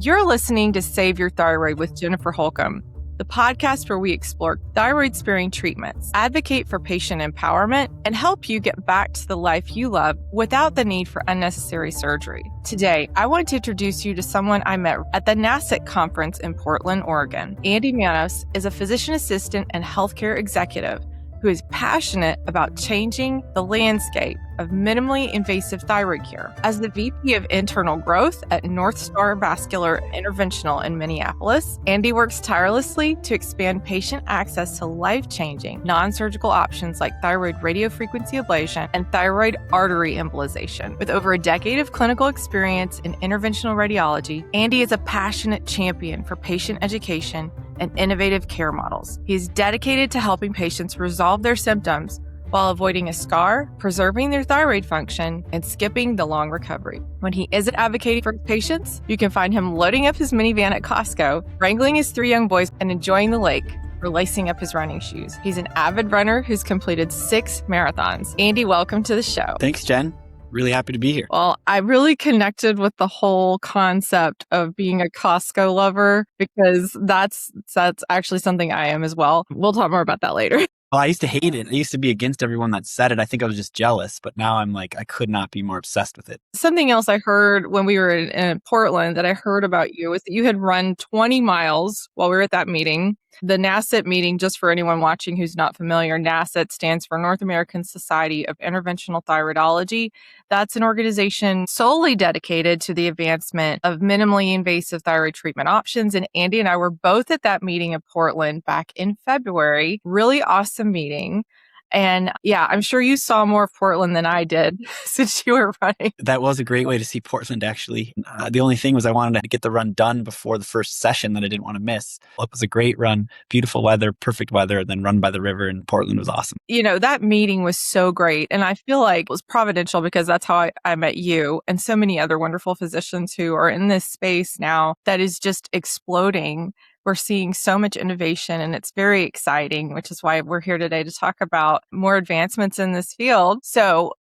You're listening to Save Your Thyroid with Jennifer Holcomb, the podcast where we explore thyroid-sparing treatments, advocate for patient empowerment, and help you get back to the life you love without the need for unnecessary surgery. Today, I want to introduce you to someone I met at the NASIC conference in Portland, Oregon. Andy Manos is a physician assistant and healthcare executive who is passionate about changing the landscape of minimally invasive thyroid care. As the VP of Internal Growth at North Star Vascular Interventional in Minneapolis, Andy works tirelessly to expand patient access to life-changing, non-surgical options like thyroid radiofrequency ablation and thyroid artery embolization. With over a decade of clinical experience in interventional radiology, Andy is a passionate champion for patient education and innovative care models. He is dedicated to helping patients resolve their symptoms while avoiding a scar, preserving their thyroid function, and skipping the long recovery. When he isn't advocating for his patients, you can find him loading up his minivan at Costco, wrangling his 3 young boys, and enjoying the lake, or lacing up his running shoes. He's an avid runner who's completed 6 marathons. Andy, welcome to the show. Thanks, Jen. Really happy to be here. Well, I really connected with the whole concept of being a Costco lover because that's actually something I am as well. We'll talk more about that later. Well, I used to hate it. I used to be against everyone that said it. I think I was just jealous, but now I'm like, I could not be more obsessed with it. Something else I heard when we were in Portland that I heard about you was that you had run 20 miles while we were at that meeting. The NASIT meeting, just for anyone watching who's not familiar, NASIT stands for North American Society of Interventional Thyroidology. That's an organization solely dedicated to the advancement of minimally invasive thyroid treatment options. And Andy and I were both at that meeting in Portland back in February. Really awesome meeting. And yeah, I'm sure you saw more of Portland than I did since you were running. That was a great way to see Portland, actually. The only thing was I wanted to get the run done before the first session that I didn't want to miss. Well, it was a great run, beautiful weather, perfect weather, then run by the river, and Portland was awesome. You know, that meeting was so great. And I feel like it was providential because that's how I met you and so many other wonderful physicians who are in this space now that is just exploding. We're seeing so much innovation and it's very exciting, which is why we're here today to talk about more advancements in this field. So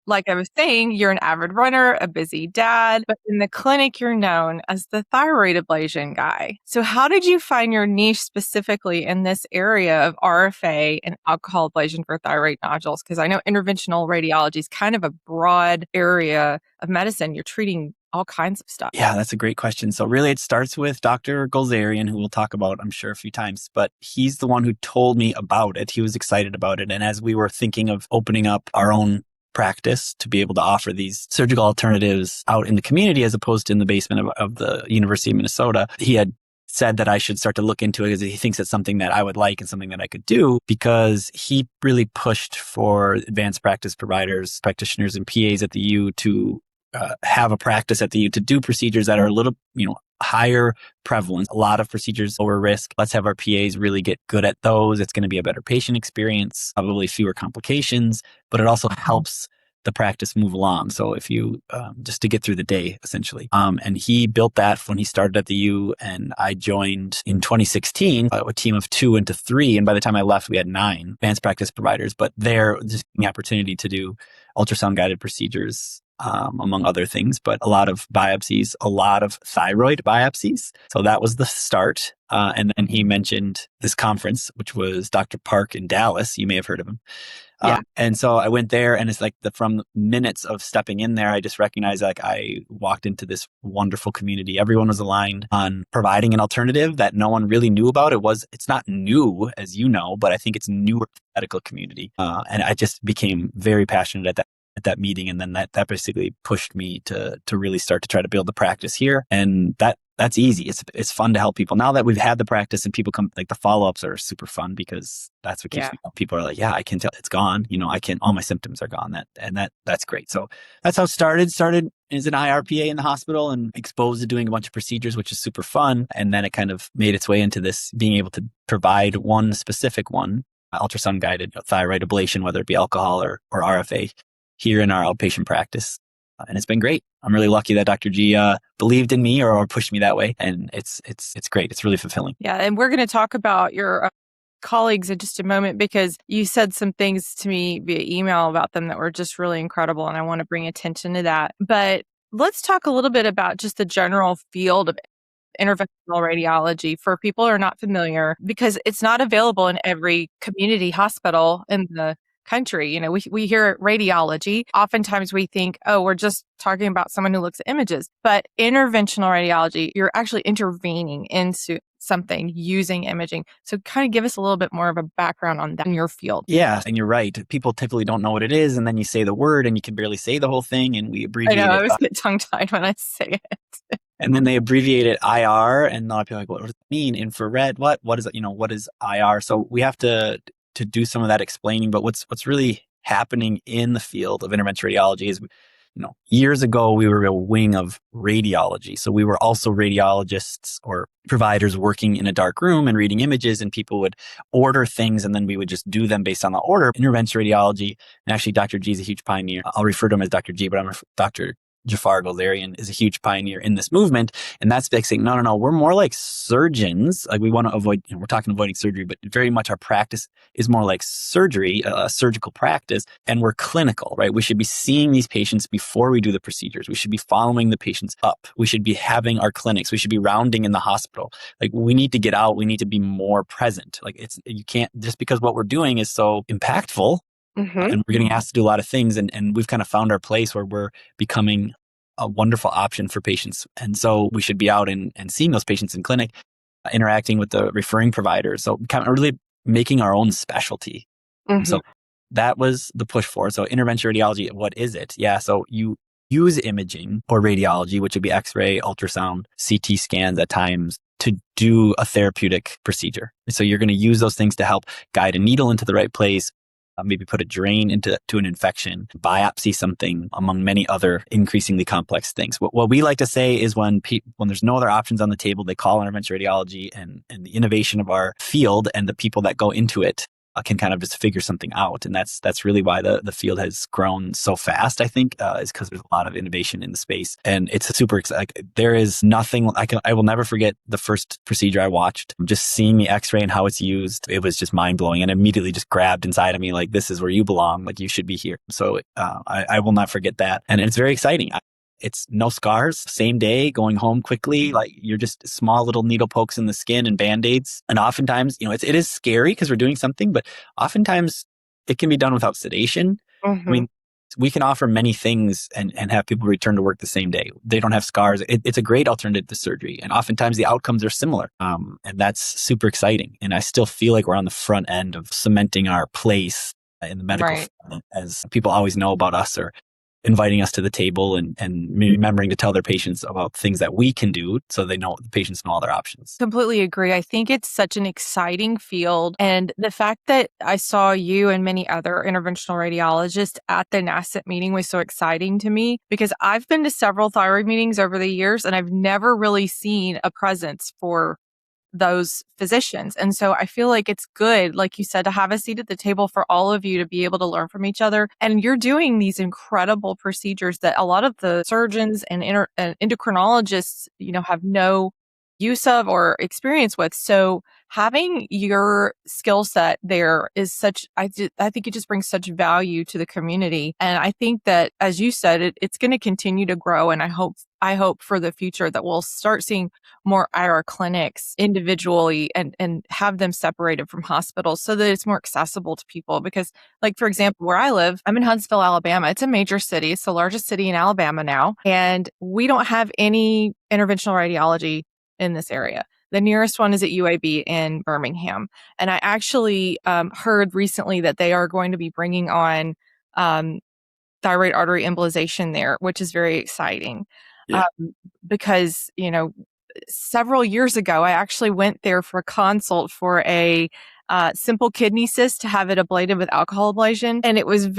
like I was saying, you're an avid runner, a busy dad, but in the clinic, you're known as the thyroid ablation guy. So how did you find your niche specifically in this area of RFA and alcohol ablation for thyroid nodules? Because I know interventional radiology is kind of a broad area of medicine. You're treating all kinds of stuff. Yeah, that's a great question. So really it starts with Dr. Golzarian, who we'll talk about, I'm sure, a few times, but he's the one who told me about it. He was excited about it. And as we were thinking of opening up our own practice to be able to offer these surgical alternatives out in the community as opposed to in the basement of the University of Minnesota, he had said that I should start to look into it because he thinks it's something that I would like and something that I could do, because he really pushed for advanced practice providers, practitioners, and PAs at the U to have a practice at the U to do procedures that are a little, higher prevalence, a lot of procedures, lower risk. Let's have our PAs really get good at those. It's going to be a better patient experience, probably fewer complications, but it also helps the practice move along. So if you, just to get through the day, essentially. And he built that when he started at the U, and I joined in 2016, a team of 2 into 3. And by the time I left, we had 9 advanced practice providers, but they're just the opportunity to do ultrasound guided procedures, among other things, but a lot of biopsies, a lot of thyroid biopsies. So that was the start. And then he mentioned this conference, which was Dr. Park in Dallas. You may have heard of him. Yeah. And so I went there, and it's like from minutes of stepping in there, I just recognized like I walked into this wonderful community. Everyone was aligned on providing an alternative that no one really knew about. It's not new, as you know, but I think it's newer to the medical community. And I just became very passionate at that meeting. And then that basically pushed me to really start to try to build the practice here. And that's easy. It's fun to help people. Now that we've had the practice and people come, like the follow-ups are super fun because that's what keeps people are like, yeah, I can tell it's gone. All my symptoms are gone. That's great. So that's how it started. Started as an IRPA in the hospital and exposed to doing a bunch of procedures, which is super fun. And then it kind of made its way into this being able to provide one specific one, ultrasound guided thyroid ablation, whether it be alcohol or RFA, here in our outpatient practice. And it's been great. I'm really lucky that Dr. G believed in me or pushed me that way. And it's great. It's really fulfilling. Yeah. And we're going to talk about your colleagues in just a moment because you said some things to me via email about them that were just really incredible. And I want to bring attention to that. But let's talk a little bit about just the general field of interventional radiology for people who are not familiar, because it's not available in every community hospital in the country. You know, we hear radiology. Oftentimes we think, oh, we're just talking about someone who looks at images. But interventional radiology, you're actually intervening into something using imaging. So kind of give us a little bit more of a background on that in your field. Yeah, and you're right. People typically don't know what it is, and then you say the word and you can barely say the whole thing, and we I know, abbreviate I it. always get tongue-tied when I say it. And then they abbreviate it IR, and a lot of people are like, what does it mean? Infrared? What is it? What is IR? So we have to do some of that explaining. But what's really happening in the field of interventional radiology is, years ago we were a wing of radiology. So we were also radiologists or providers working in a dark room and reading images, and people would order things and then we would just do them based on the order. Interventional radiology, and actually Dr. G is a huge pioneer. I'll refer to him as Dr. G, but I'm Dr. Jafar Golzarian is a huge pioneer in this movement. And that's like saying, no, we're more like surgeons. Like we want to avoid, we're talking avoiding surgery, but very much our practice is more like surgery, a surgical practice. And we're clinical, right? We should be seeing these patients before we do the procedures. We should be following the patients up. We should be having our clinics. We should be rounding in the hospital. Like we need to get out. We need to be more present. Like you can't, just because what we're doing is so impactful, and we're getting asked to do a lot of things, and we've kind of found our place where we're becoming a wonderful option for patients. And so we should be out and seeing those patients in clinic, interacting with the referring providers. So kind of really making our own specialty. So that was the push for it. So interventional radiology, what is it? Yeah, so you use imaging or radiology, which would be X-ray, ultrasound, CT scans at times, to do a therapeutic procedure. So you're going to use those things to help guide a needle into the right place, maybe put a drain into an infection, biopsy something, among many other increasingly complex things. What we like to say is when there's no other options on the table, they call interventional radiology, and the innovation of our field and the people that go into it can kind of just figure something out. And that's really why the field has grown so fast, I think, is because there's a lot of innovation in the space. And it's super exciting. There is nothing, I will never forget the first procedure I watched. Just seeing the X-ray and how it's used, it was just mind blowing, and immediately just grabbed inside of me, like, this is where you belong, like you should be here. So I will not forget that. And it's very exciting. It's no scars, same day, going home quickly. Like you're just small little needle pokes in the skin and Band-Aids. And oftentimes, it is scary because we're doing something, but oftentimes it can be done without sedation. I mean, we can offer many things and have people return to work the same day. They don't have scars. It's a great alternative to surgery. And oftentimes the outcomes are similar. And that's super exciting. And I still feel like we're on the front end of cementing our place in the medical field, as people always know about us, or inviting us to the table and remembering to tell their patients about things that we can do so the patients know all their options. Completely agree. I think it's such an exciting field. And the fact that I saw you and many other interventional radiologists at the NASCET meeting was so exciting to me, because I've been to several thyroid meetings over the years and I've never really seen a presence for those physicians. And so I feel like it's good, like you said, to have a seat at the table for all of you to be able to learn from each other. And you're doing these incredible procedures that a lot of the surgeons and endocrinologists, have no use of or experience with. So having your skill set there is I think it just brings such value to the community. And I think that, as you said, it's going to continue to grow. And I hope for the future that we'll start seeing more IR clinics individually and have them separated from hospitals so that it's more accessible to people. Because, like, for example, where I live, I'm in Huntsville, Alabama. It's a major city. It's the largest city in Alabama now. And we don't have any interventional radiology in this area. The nearest one is at UAB in Birmingham. And I actually heard recently that they are going to be bringing on thyroid artery embolization there, which is very exciting. Yeah. Because, several years ago, I actually went there for a consult for a simple kidney cyst to have it ablated with alcohol ablation. And it was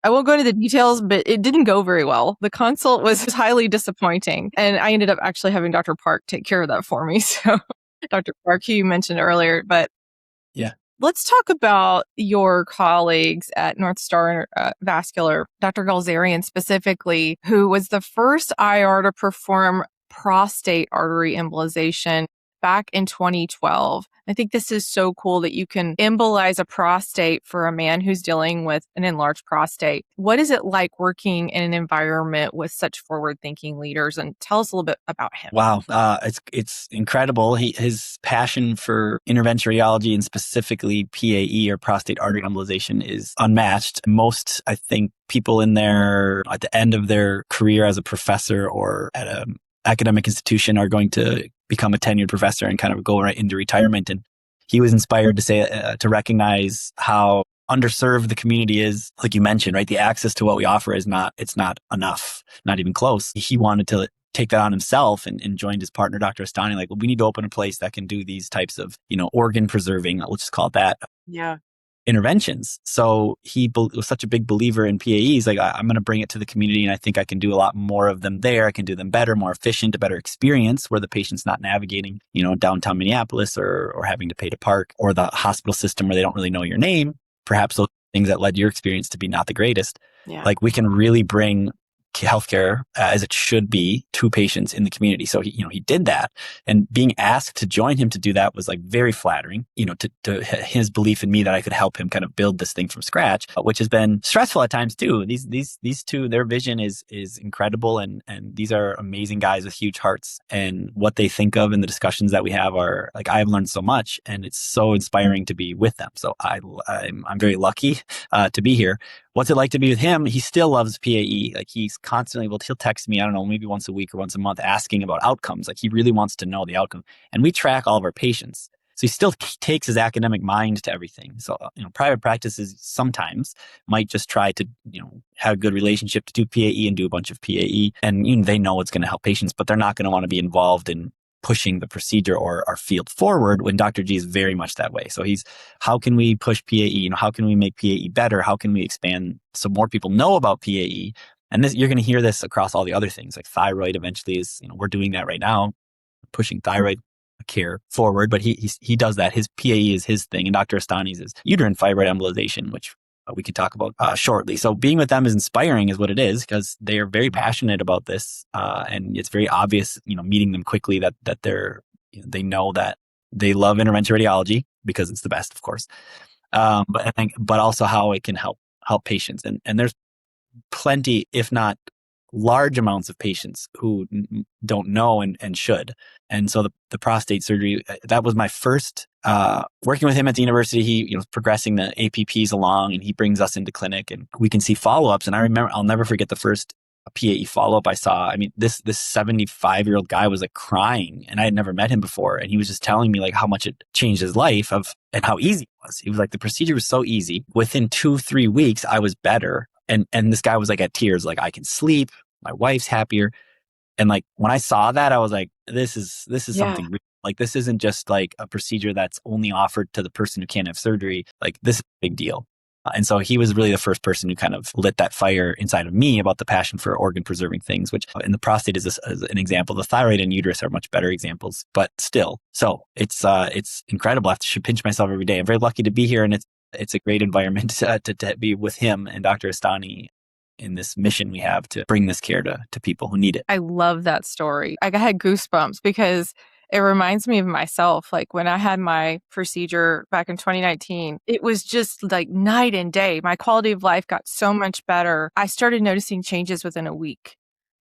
I won't go into the details, but it didn't go very well. The consult was highly disappointing. And I ended up actually having Dr. Park take care of that for me. So Dr. Park, who you mentioned earlier, but yeah. Let's talk about your colleagues at North Star Vascular, Dr. Golzarian specifically, who was the first IR to perform prostate artery embolization. back in 2012. I think this is so cool that you can embolize a prostate for a man who's dealing with an enlarged prostate. What is it like working in an environment with such forward-thinking leaders? And tell us a little bit about him. Wow, it's incredible. His passion for interventional radiology and specifically PAE or prostate artery embolization is unmatched. Most, I think, people at the end of their career as a professor or at an academic institution are going to become a tenured professor and kind of go right into retirement. And he was inspired to recognize how underserved the community is. Like you mentioned, right? The access to what we offer it's not enough, not even close. He wanted to take that on himself and joined his partner, Dr. Astani, like, well, we need to open a place that can do these types of, organ preserving, let's just call it that. Yeah. Interventions. So he was such a big believer in PAEs. Like, I'm going to bring it to the community, and I think I can do a lot more of them there. I can do them better, more efficient, a better experience where the patient's not navigating, downtown Minneapolis or having to pay to park, or the hospital system where they don't really know your name. Perhaps those things that led your experience to be not the greatest. Yeah. Like, we can really bring healthcare as it should be to patients in the community. So he did that, and being asked to join him to do that was like very flattering, to his belief in me that I could help him kind of build this thing from scratch, which has been stressful at times too. These two, their vision is incredible, and these are amazing guys with huge hearts, and what they think of and the discussions that we have are like, I've learned so much, and it's so inspiring to be with them. So I'm very lucky to be here. What's it like to be with him? He still loves PAE. Like, he's constantly, he'll text me, I don't know, maybe once a week or once a month, asking about outcomes. Like, he really wants to know the outcome. And we track all of our patients. So he still takes his academic mind to everything. So, private practices sometimes might just try to, have a good relationship to do PAE and do a bunch of PAE. And they know it's going to help patients, but they're not going to want to be involved in pushing the procedure or our field forward, when Dr. G is very much that way. So how can we push PAE? How can we make PAE better? How can we expand so more people know about PAE? And this, you're going to hear this across all the other things, like thyroid eventually is, we're doing that right now, pushing thyroid care forward, but he does that. His PAE is his thing, and Dr. Astani's is uterine fibroid embolization, which we could talk about shortly. So being with them is inspiring, is what it is, because they are very passionate about this, and it's very obvious, meeting them quickly that they know that they love interventional radiology because it's the best, of course, but also how it can help patients, and there's plenty, if not large amounts of patients who don't know and should. And so the prostate surgery, that was my first, working with him at the university. He was progressing the APPs along, and he brings us into clinic, and we can see follow-ups. And I remember, I'll never forget the first PAE follow-up I saw. I mean, this 75-year-old guy was like crying, and I had never met him before. And he was just telling me like how much it changed his life and how easy it was. He was like, the procedure was so easy. Within 2-3 weeks, I was better. And this guy was like at tears, like, I can sleep, my wife's happier. And like, when I saw that, I was like, this is something real. Like, this isn't just like a procedure that's only offered to the person who can't have surgery. Like, this is a big deal. And so he was really the first person who kind of lit that fire inside of me about the passion for organ preserving things, which in the prostate is an example. The thyroid and uterus are much better examples, but still. So it's incredible. I should pinch myself every day. I'm very lucky to be here, and it's a great environment to be with him and Dr. Astani in this mission we have to bring this care to people who need it. I love that story. I had goosebumps because it reminds me of myself. Like, when I had my procedure back in 2019, it was just like night and day. My quality of life got so much better. I started noticing changes within a week.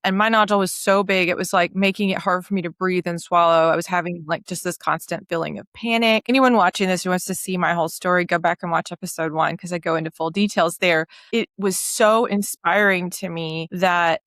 And my nodule was so big, it was like making it hard for me to breathe and swallow. I was having like just this constant feeling of panic. Anyone watching this who wants to see my whole story, go back and watch episode 1, because I go into full details there. It was so inspiring to me that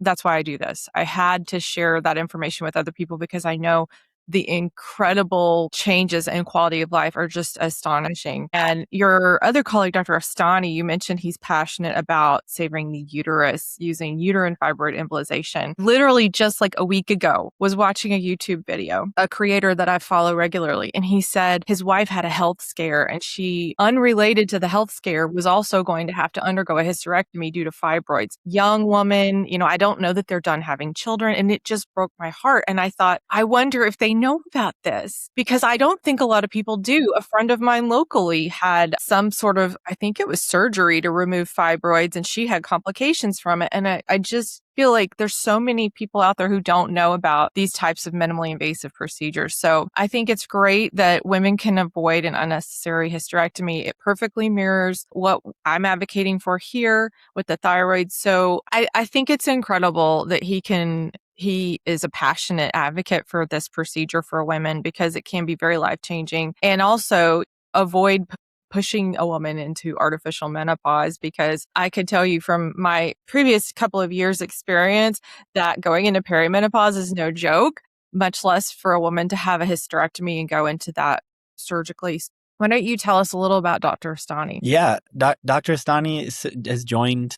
that's why I do this. I had to share that information with other people, because I know the incredible changes in quality of life are just astonishing. And your other colleague, Dr. Astani, you mentioned he's passionate about saving the uterus using uterine fibroid embolization. Literally just like a week ago, was watching a YouTube video, a creator that I follow regularly, and he said his wife had a health scare, and she, unrelated to the health scare, was also going to have to undergo a hysterectomy due to fibroids. Young woman, I don't know that they're done having children, and it just broke my heart. And I thought, I wonder if they know about this because I don't think a lot of people do. A friend of mine locally had some sort of, I think it was surgery to remove fibroids, and she had complications from it. And I just feel like there's so many people out there who don't know about these types of minimally invasive procedures. So I think it's great that women can avoid an unnecessary hysterectomy. It perfectly mirrors what I'm advocating for here with the thyroid. So I think it's incredible that he is a passionate advocate for this procedure for women because it can be very life-changing, and also avoid pushing a woman into artificial menopause, because I could tell you from my previous couple of years experience that going into perimenopause is no joke, much less for a woman to have a hysterectomy and go into that surgically. Why don't you tell us a little about Dr. Astani? Yeah, Dr. Astani has joined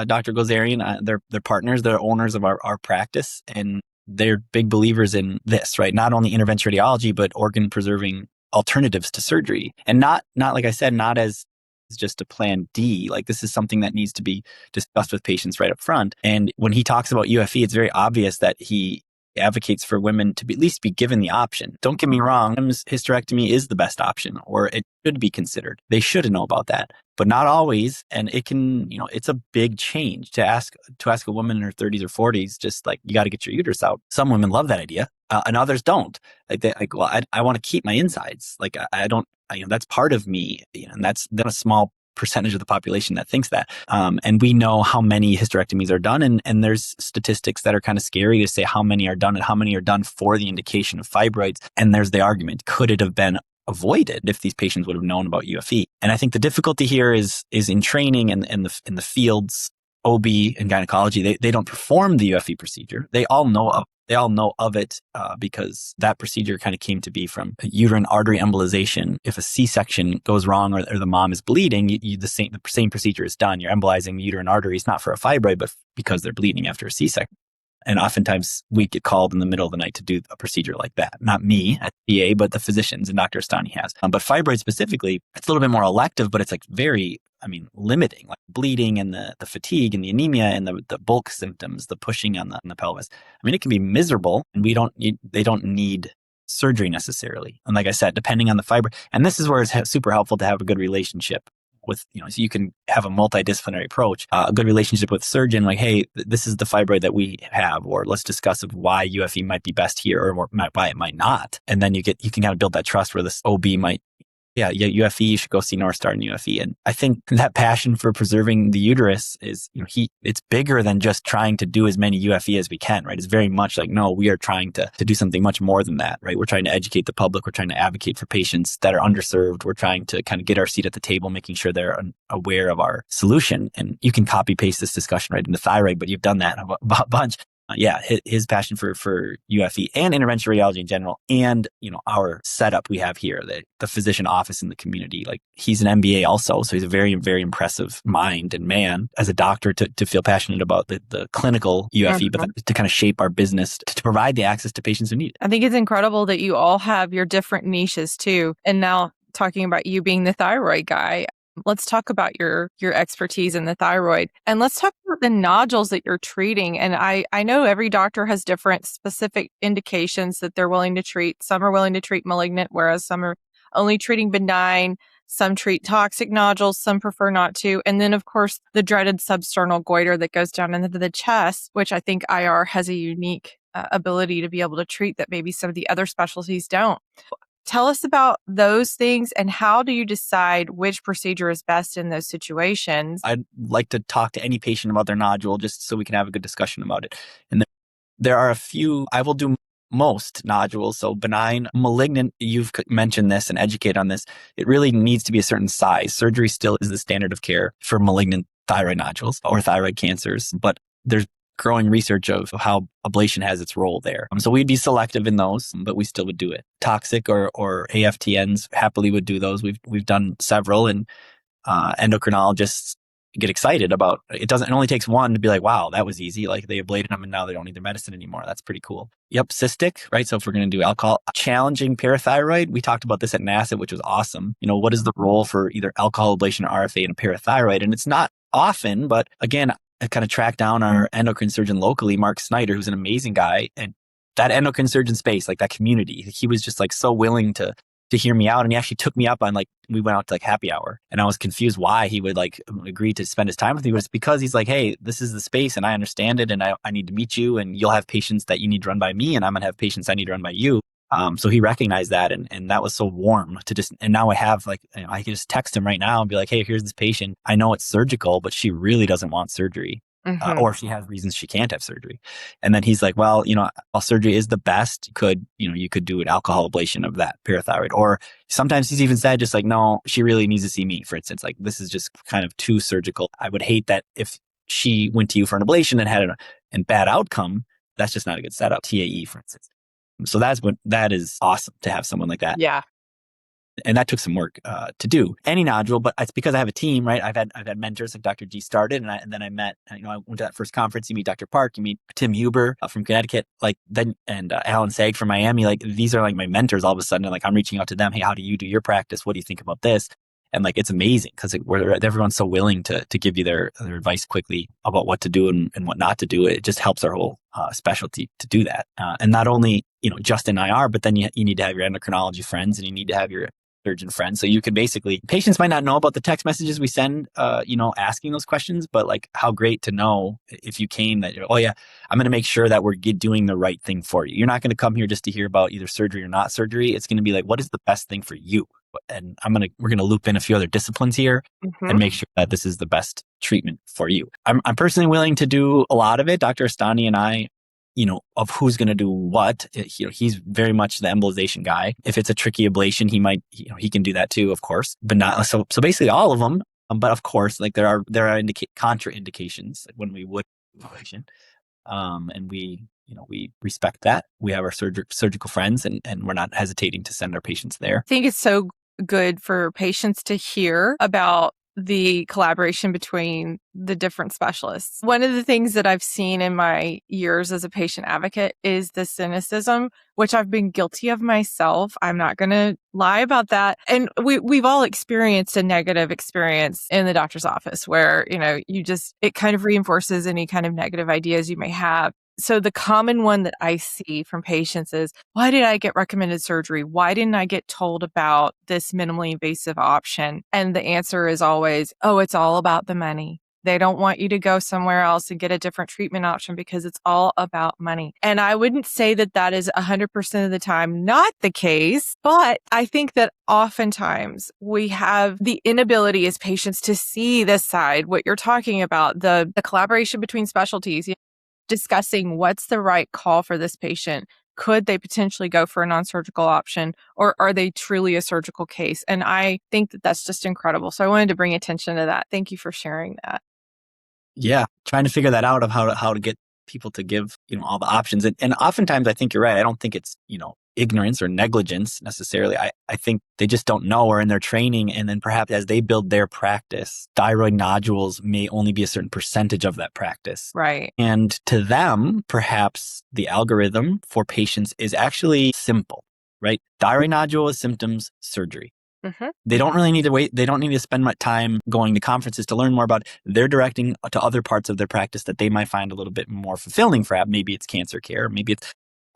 Dr. Gozerian. They're partners, they're owners of our practice, and they're big believers in this, right? Not only interventional radiology, but organ preserving alternatives to surgery. And not like I said, not as just a plan D. Like, this is something that needs to be discussed with patients right up front. And when he talks about UFE, it's very obvious that he advocates for women to at least be given the option. Don't get me wrong, hysterectomy is the best option, or it should be considered. They should know about that, but not always. And it can, it's a big change to ask a woman in her 30s or 40s, just like, you got to get your uterus out. Some women love that idea, and others don't. Well, I want to keep my insides. Like, I don't, that's part of me, and that's then a small percentage of the population that thinks that. And we know how many hysterectomies are done. And there's statistics that are kind of scary to say how many are done and how many are done for the indication of fibroids. And there's the argument, could it have been avoided if these patients would have known about UFE? And I think the difficulty here is in training and in the fields, OB and gynecology, they don't perform the UFE procedure. They all know of it because that procedure kind of came to be from uterine artery embolization. If a C-section goes wrong or the mom is bleeding, the same procedure is done. You're embolizing the uterine arteries, not for a fibroid, but because they're bleeding after a C-section. And oftentimes we get called in the middle of the night to do a procedure like that. Not me at PA, but the physicians, and Dr. Astani has. But fibroid specifically, it's a little bit more elective, but it's like very, limiting, like bleeding and the fatigue and the anemia and the bulk symptoms, the pushing on the pelvis. It can be miserable, and they don't need surgery necessarily. And like I said, depending on the fibroid, and this is where it's super helpful to have a good relationship with, so you can have a multidisciplinary approach, a good relationship with surgeon, like, hey, this is the fibroid that we have, or let's discuss of why UFE might be best here, or why it might not. And then you can kind of build that trust where this OB might, UFE, you should go see North Star and UFE. And I think that passion for preserving the uterus is, it's bigger than just trying to do as many UFE as we can, right? It's very much like, no, we are trying to do something much more than that, right? We're trying to educate the public. We're trying to advocate for patients that are underserved. We're trying to kind of get our seat at the table, making sure they're aware of our solution. And you can copy paste this discussion right into thyroid, but you've done that a bunch. His passion for UFE and interventional radiology in general, and our setup we have here, the physician office in the community. Like, he's an MBA also, so he's a very, very impressive mind and man as a doctor to feel passionate about the clinical UFE, but to kind of shape our business to provide the access to patients who need it. I think it's incredible that you all have your different niches too. And now, talking about you being the thyroid guy, let's talk about your expertise in the thyroid, and let's talk about the nodules that you're treating. And I know every doctor has different specific indications that they're willing to treat. Some are willing to treat malignant, whereas some are only treating benign. Some treat toxic nodules, some prefer not to. And then, of course, the dreaded sub-sternal goiter that goes down into the chest, which I think IR has a unique ability to be able to treat that maybe some of the other specialties don't. Tell us about those things, and how do you decide which procedure is best in those situations? I'd like to talk to any patient about their nodule just so we can have a good discussion about it. And there are a few, I will do most nodules. So benign, malignant, you've mentioned this and educate on this. It really needs to be a certain size. Surgery still is the standard of care for malignant thyroid nodules or thyroid cancers, but there's growing research of how ablation has its role there. So we'd be selective in those, but we still would do it. Toxic or AFTNs happily would do those. We've done several, and endocrinologists get excited about it. It only takes one to be like, wow, that was easy. Like, they ablated them and now they don't need their medicine anymore. That's pretty cool. Yep. Cystic, right? So if we're going to do alcohol, challenging parathyroid, we talked about this at NASA, which was awesome. What is the role for either alcohol ablation or RFA in a parathyroid? And it's not often, but again, I kind of tracked down our endocrine surgeon locally, Mark Snyder, who's an amazing guy, and that endocrine surgeon space, like that community, he was just like so willing to hear me out. And he actually took me up on like, we went out to like happy hour, and I was confused why he would like agree to spend his time with me. But it's because he's like, hey, this is the space and I understand it, and I need to meet you, and you'll have patients that you need to run by me, and I'm going to have patients I need to run by you. So he recognized that, and that was so warm to just, and now I have like, I can just text him right now and be like, hey, here's this patient. I know it's surgical, but she really doesn't want surgery. Or she has reasons she can't have surgery. And then he's like, well, while surgery is the best, you could do an alcohol ablation of that parathyroid. Or sometimes he's even said just like, no, she really needs to see me, for instance. Like, this is just kind of too surgical. I would hate that if she went to you for an ablation and had a bad outcome. That's just not a good setup. TAE, for instance. So that is awesome to have someone like that. Yeah. And that took some work to do. Any nodule, but it's because I have a team, right? I've had mentors like Dr. G started, and then I met, I went to that first conference. You meet Dr. Park, you meet Tim Huber from Connecticut, and Alan Sag from Miami. Like, these are like my mentors all of a sudden. And like, I'm reaching out to them. Hey, how do you do your practice? What do you think about this? And like, it's amazing because everyone's so willing to give you their advice quickly about what to do and what not to do. It just helps our whole specialty to do that. And not only, just in IR, but then you need to have your endocrinology friends, and you need to have your surgeon friends. So you can basically, patients might not know about the text messages we send, asking those questions, but like, how great to know if you came that, oh yeah, I'm going to make sure that we're doing the right thing for you. You're not going to come here just to hear about either surgery or not surgery. It's going to be like, what is the best thing for you? And we're going to loop in a few other disciplines here and make sure that this is the best treatment for you. I'm personally willing to do a lot of it. Dr. Astani and I, of who's going to do what. He's very much the embolization guy. If it's a tricky ablation, he might, he can do that too, of course, but not so basically all of them. But of course, like there are contraindications when we would ablation, and we respect that. We have our surgical friends, and we're not hesitating to send our patients there. I think it's so good for patients to hear about the collaboration between the different specialists. One of the things that I've seen in my years as a patient advocate is the cynicism, which I've been guilty of myself. I'm not going to lie about that. And we've all experienced a negative experience in the doctor's office where, it kind of reinforces any kind of negative ideas you may have. So the common one that I see from patients is, why did I get recommended surgery? Why didn't I get told about this minimally invasive option? And the answer is always, oh, it's all about the money. They don't want you to go somewhere else and get a different treatment option because it's all about money. And I wouldn't say that is 100% of the time not the case, but I think that oftentimes we have the inability as patients to see this side, what you're talking about, the collaboration between specialties, discussing what's the right call for this patient. Could they potentially go for a non-surgical option, or are they truly a surgical case? And I think that that's just incredible. So I wanted to bring attention to that. Thank you for sharing that. Yeah, trying to figure that out of how to get people to give all the options. And oftentimes I think you're right. I don't think it's ignorance or negligence necessarily. I think they just don't know, or in their training, and then perhaps as they build their practice, thyroid nodules may only be a certain percentage of that practice. Right. And to them, perhaps the algorithm for patients is actually simple, right? Thyroid nodule symptoms, surgery. Mm-hmm. They don't really need to wait. They don't need to spend much time going to conferences to learn more about it. They're directing to other parts of their practice that they might find a little bit more fulfilling for. Maybe it's cancer care. Maybe it's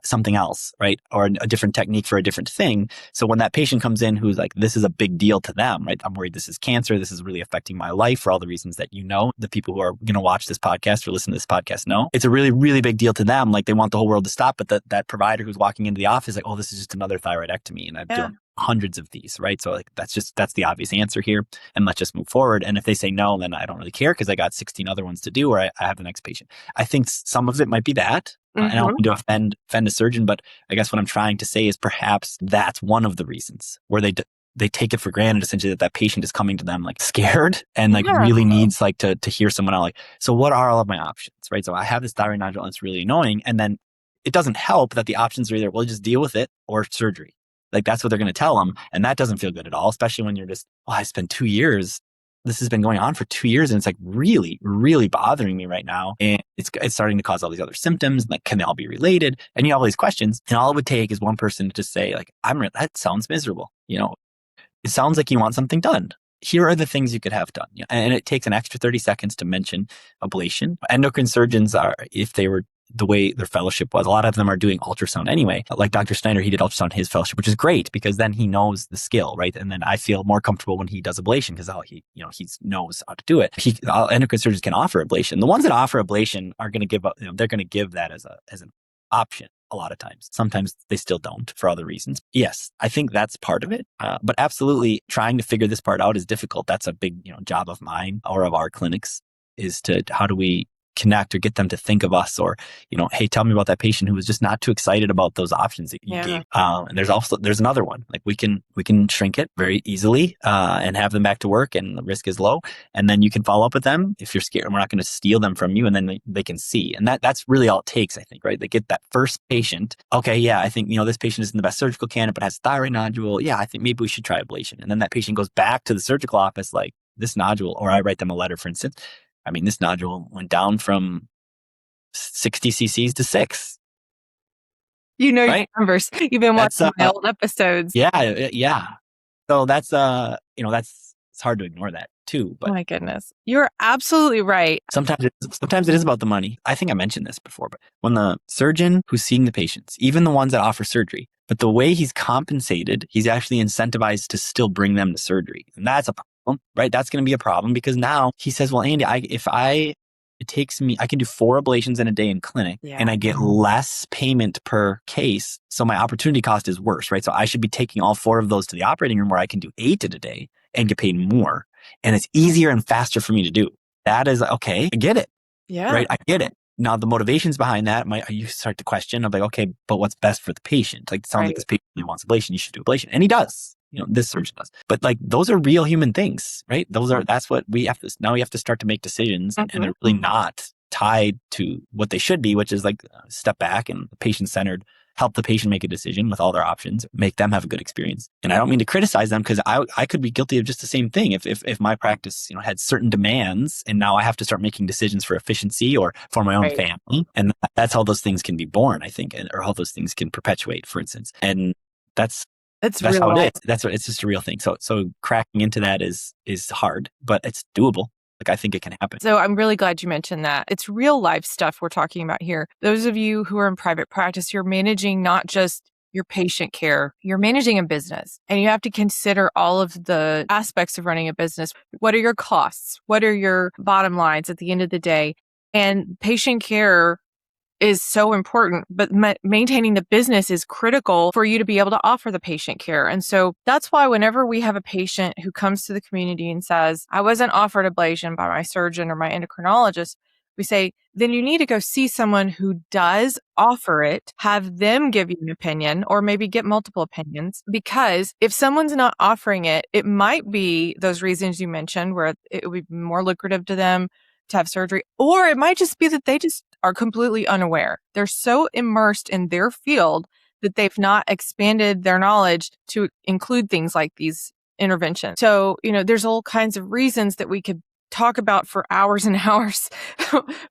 something else, right? Or a different technique for a different thing. So when that patient comes in who's like, this is a big deal to them, right? I'm worried this is cancer. This is really affecting my life for all the reasons that the people who are going to watch this podcast or listen to this podcast know. It's a really, really big deal to them. Like, they want the whole world to stop, but that provider who's walking into the office like, oh, this is just another thyroidectomy. And I've done hundreds of these, right? So like, that's the obvious answer here. And let's just move forward. And if they say no, then I don't really care because I got 16 other ones to do, or I have the next patient. I think some of it might be that. And I don't mean to offend a surgeon, but I guess what I'm trying to say is perhaps that's one of the reasons where they take it for granted, essentially, that patient is coming to them like scared and like really needs like to hear someone out. Like, so what are all of my options, right? So I have this thyroid nodule and it's really annoying. And then it doesn't help that the options are either, well, just deal with it or surgery. Like, that's what they're going to tell them. And that doesn't feel good at all, especially when you're just, I spent 2 years. This has been going on for 2 years and it's like really, really bothering me right now. And it's starting to cause all these other symptoms. Like, can they all be related? And you have all these questions. And all it would take is one person to just say like, that sounds miserable. It sounds like you want something done. Here are the things you could have done. And it takes an extra 30 seconds to mention ablation. Endocrine surgeons are, if they were the way their fellowship was. A lot of them are doing ultrasound anyway. Like Dr. Snyder, he did ultrasound in his fellowship, which is great because then he knows the skill, right? And then I feel more comfortable when he does ablation because he knows how to do it. Endocrine surgeons can offer ablation. The ones that offer ablation are going to give up, they're going to give that as an option a lot of times. Sometimes they still don't for other reasons. Yes, I think that's part of it. But absolutely trying to figure this part out is difficult. That's a big, job of mine or of our clinics is to how do we connect or get them to think of us or, hey, tell me about that patient who was just not too excited about those options that you gave. And there's another one. Like we can shrink it very easily and have them back to work and the risk is low. And then you can follow up with them if you're scared and we're not going to steal them from you and then they can see. And that's really all it takes, I think, right? They get that first patient. Okay, yeah, I think, this patient isn't the best surgical candidate, but has a thyroid nodule. Yeah, I think maybe we should try ablation. And then that patient goes back to the surgical office like this nodule, or I write them a letter, for instance. I mean, this nodule went down from 60 cc's to 6. Your right? numbers. You've been watching my old episodes. Yeah. So that's, it's hard to ignore that too. But oh my goodness. You're absolutely right. Sometimes it is about the money. I think I mentioned this before, but when the surgeon who's seeing the patients, even the ones that offer surgery, but the way he's compensated, he's actually incentivized to still bring them to surgery. And that's a problem, right? That's going to be a problem because now he says, well, Andy, I can do 4 ablations in a day in clinic and I get less payment per case. So my opportunity cost is worse, right? So I should be taking all 4 of those to the operating room where I can do 8 in a day and get paid more. And it's easier and faster for me to do. That is okay. I get it. Yeah. Right. I get it. Now the motivations behind that, you start to question of like, okay, but what's best for the patient? Like it sounds like this patient really wants ablation. You should do ablation. And he does. This surgeon does. But like those are real human things, right? That's what we have to, now we have to start to make decisions and they're really not tied to what they should be, which is like step back and patient-centered, help the patient make a decision with all their options, make them have a good experience. And I don't mean to criticize them because I could be guilty of just the same thing. If my practice, had certain demands and now I have to start making decisions for efficiency or for my own family. And that's how those things can be born, I think, or how those things can perpetuate, for instance. And that's how it is. It's just a real thing. So cracking into that is hard, but it's doable. Like I think it can happen. So I'm really glad you mentioned that. It's real life stuff we're talking about here. Those of you who are in private practice, you're managing not just your patient care, you're managing a business and you have to consider all of the aspects of running a business. What are your costs? What are your bottom lines at the end of the day? And patient care is so important, but maintaining the business is critical for you to be able to offer the patient care. And so that's why whenever we have a patient who comes to the community and says, I wasn't offered ablation by my surgeon or my endocrinologist, we say, then you need to go see someone who does offer it, have them give you an opinion or maybe get multiple opinions. Because if someone's not offering it, it might be those reasons you mentioned where it would be more lucrative to them to have surgery, or it might just be that they just are completely unaware. They're so immersed in their field that they've not expanded their knowledge to include things like these interventions. So, there's all kinds of reasons that we could talk about for hours and hours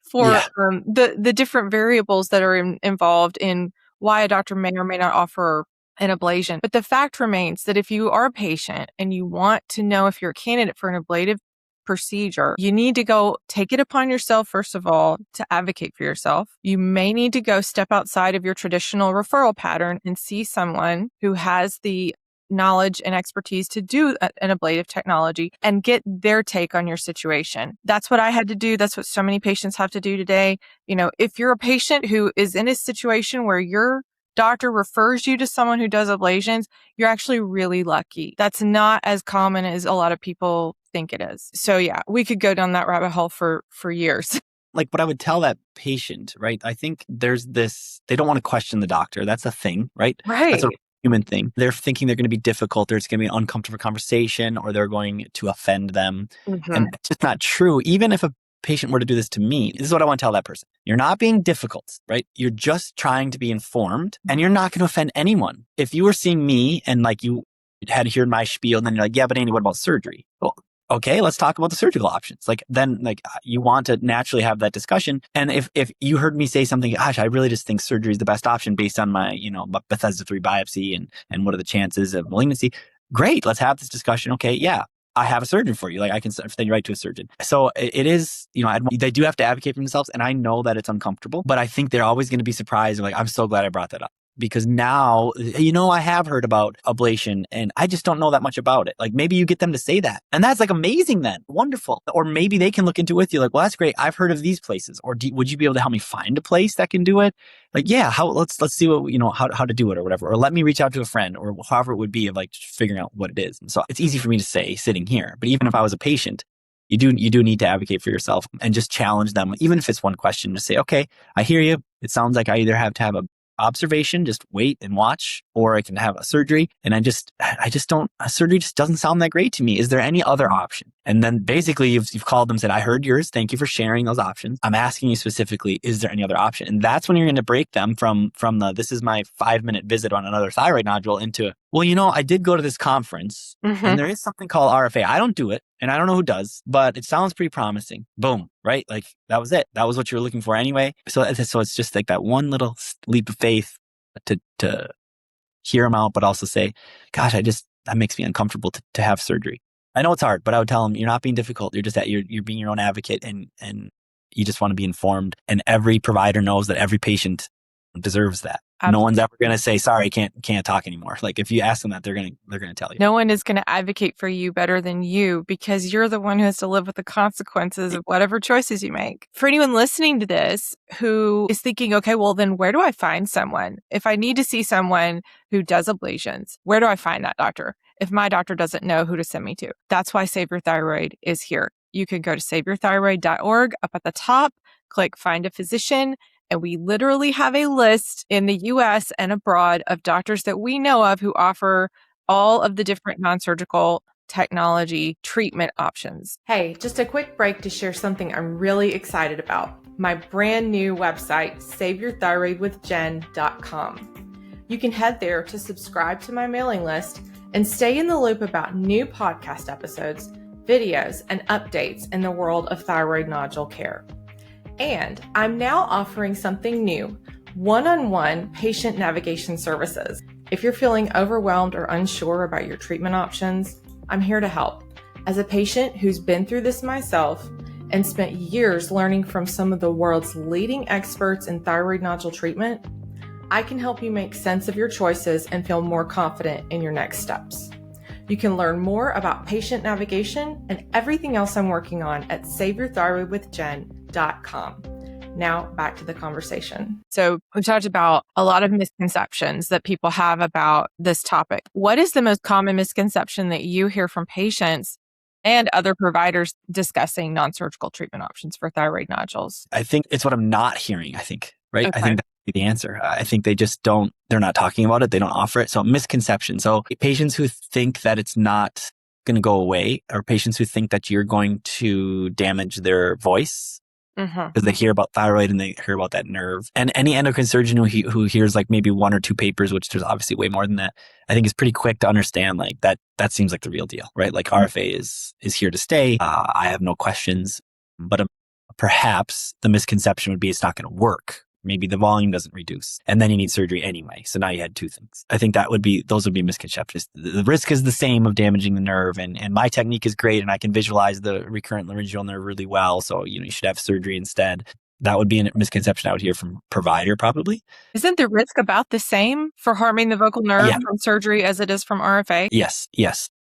for the different variables that are involved in why a doctor may or may not offer an ablation. But the fact remains that if you are a patient and you want to know if you're a candidate for an ablative procedure, you need to go take it upon yourself, first of all, to advocate for yourself. You may need to go step outside of your traditional referral pattern and see someone who has the knowledge and expertise to do an ablative technology and get their take on your situation. That's what I had to do. That's what so many patients have to do today. If you're a patient who is in a situation where your doctor refers you to someone who does ablations, you're actually really lucky. That's not as common as a lot of people think it is. So yeah, we could go down that rabbit hole for years. Like what I would tell that patient, right? I think there's this, they don't want to question the doctor. That's a thing, right? Right. That's a human thing. They're thinking they're going to be difficult, or it's going to be an uncomfortable conversation, or they're going to offend them. And it's just not true. Even if a patient were to do this to me, this is what I want to tell that person. You're not being difficult, right? You're just trying to be informed and you're not going to offend anyone. If you were seeing me and like you had heard my spiel and then you're like, yeah, but Andy, what about surgery? Well, okay, let's talk about the surgical options. Then you want to naturally have that discussion. And if you heard me say something, gosh, I really just think surgery is the best option based on my, Bethesda 3 biopsy and what are the chances of malignancy? Great. Let's have this discussion. Okay. Yeah. I have a surgeon for you. Like I can send you right to a surgeon. So it is, they do have to advocate for themselves. And I know that it's uncomfortable, but I think they're always going to be surprised. Like, I'm so glad I brought that up. Because now, I have heard about ablation and I just don't know that much about it. Like maybe you get them to say that. And that's like amazing then. Wonderful. Or maybe they can look into it with you like, well, that's great. I've heard of these places. Or would you be able to help me find a place that can do it? Like, yeah, let's see what, how to do it or whatever. Or let me reach out to a friend or however it would be of like figuring out what it is. And so it's easy for me to say sitting here. But even if I was a patient, you do need to advocate for yourself and just challenge them. Even if it's one question, to say, okay, I hear you. It sounds like I either have to have a observation, just wait and watch, or I can have a surgery. And a surgery just doesn't sound that great to me. Is there any other option? And then basically you've called them, said, I heard yours. Thank you for sharing those options. I'm asking you specifically, is there any other option? And that's when you're going to break them from this is my 5-minute visit on another thyroid nodule into, well, I did go to this conference and there is something called RFA. I don't do it and I don't know who does, but it sounds pretty promising. Boom, right? Like that was it. That was what you were looking for anyway. So it's just like that one little leap of faith to hear them out, but also say, gosh, that makes me uncomfortable to have surgery. I know it's hard, but I would tell them, you're not being difficult. You're just you're being your own advocate and you just want to be informed. And every provider knows that every patient deserves that. Absolutely. No one's ever going to say, sorry, can't talk anymore. Like if you ask them that, they're going to tell you. No one is going to advocate for you better than you because you're the one who has to live with the consequences of whatever choices you make. For anyone listening to this who is thinking, okay, well then where do I find someone? If I need to see someone who does ablations, where do I find that doctor? If my doctor doesn't know who to send me to, that's why Save Your Thyroid is here. You can go to saveyourthyroid.org. Up at the top, click Find a Physician. And we literally have a list in the US and abroad of doctors that we know of who offer all of the different non-surgical technology treatment options. Hey, just a quick break to share something I'm really excited about. My brand new website, saveyourthyroidwithjen.com. You can head there to subscribe to my mailing list and stay in the loop about new podcast episodes, videos, and updates in the world of thyroid nodule care. And I'm now offering something new, one-on-one patient navigation services. If you're feeling overwhelmed or unsure about your treatment options, I'm here to help. As a patient who's been through this myself and spent years learning from some of the world's leading experts in thyroid nodule treatment, I can help you make sense of your choices and feel more confident in your next steps. You can learn more about patient navigation and everything else I'm working on at saveyourthyroidwithjen.com. Now back to the conversation. So we've talked about a lot of misconceptions that people have about this topic. What is the most common misconception that you hear from patients and other providers discussing non-surgical treatment options for thyroid nodules? I think it's what I'm not hearing, right? Okay. I think that's the answer. I think they just they're not talking about it. They don't offer it. So misconception. So patients who think that it's not going to go away, or patients who think that you're going to damage their voice, because they hear about thyroid and they hear about that nerve. And any endocrine surgeon who hears like maybe one or two papers, which there's obviously way more than that, I think is pretty quick to understand like that seems like the real deal, right? Like RFA is here to stay. I have no questions, but perhaps the misconception would be it's not going to work. Maybe the volume doesn't reduce and then you need surgery anyway. So now you had two things. I think those would be misconceptions. The risk is the same of damaging the nerve and my technique is great and I can visualize the recurrent laryngeal nerve really well. So, you should have surgery instead. That would be a misconception I would hear from provider probably. Isn't the risk about the same for harming the vocal nerve from surgery as it is from RFA? Yes.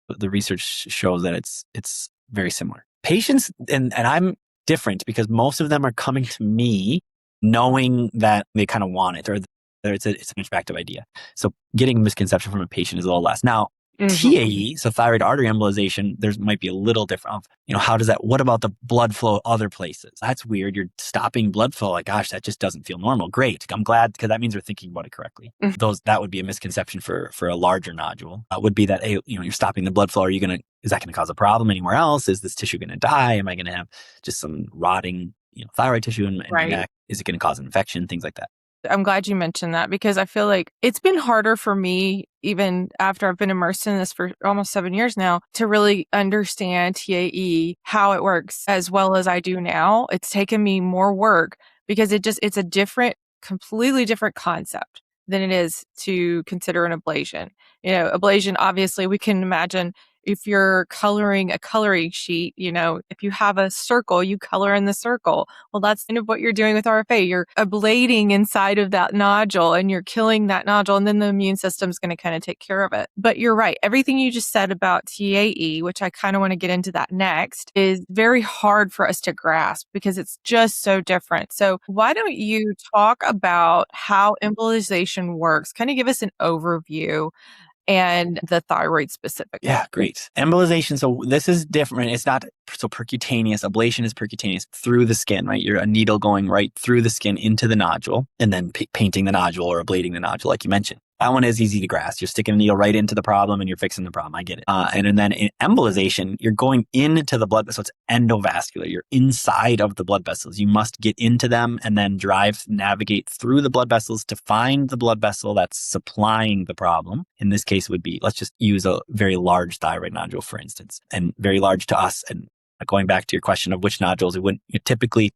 The research shows that it's very similar. Patients, and I'm different because most of them are coming to me knowing that they kind of want it or it's an attractive idea. So getting a misconception from a patient is a little less. Now, TAE, so thyroid artery embolization, there might be a little different. How does what about the blood flow other places? That's weird. You're stopping blood flow. Like, gosh, that just doesn't feel normal. Great. I'm glad because that means we're thinking about it correctly. That would be a misconception for a larger nodule. Would be that, hey, you're stopping the blood flow. Is that going to cause a problem anywhere else? Is this tissue going to die? Am I going to have just some rotting, thyroid tissue in my neck? Is it going to cause an infection? Things like that. I'm glad you mentioned that because I feel like it's been harder for me, even after I've been immersed in this for almost 7 years now, to really understand TAE, how it works as well as I do now. It's taken me more work because it's a completely different concept than it is to consider an ablation. Ablation, obviously we can imagine if you're coloring a coloring sheet, if you have a circle, you color in the circle. Well, that's kind of what you're doing with RFA. You're ablating inside of that nodule and you're killing that nodule, and then the immune system is going to kind of take care of it. But you're right. Everything you just said about TAE, which I kind of want to get into that next, is very hard for us to grasp because it's just so different. So why don't you talk about how embolization works? Kind of give us an overview and the thyroid specific. Yeah, great. Embolization. So this is different. It's not so percutaneous. Ablation is percutaneous through the skin, right? You're a needle going right through the skin into the nodule and then painting the nodule or ablating the nodule, like you mentioned. That one is easy to grasp. You're sticking a needle right into the problem and you're fixing the problem. I get it. And then in embolization, you're going into the blood vessel. It's endovascular. You're inside of the blood vessels. You must get into them and then navigate through the blood vessels to find the blood vessel that's supplying the problem. In this case, it would be, let's just use a very large thyroid nodule, for instance, and very large to us. And going back to your question of which nodules, typically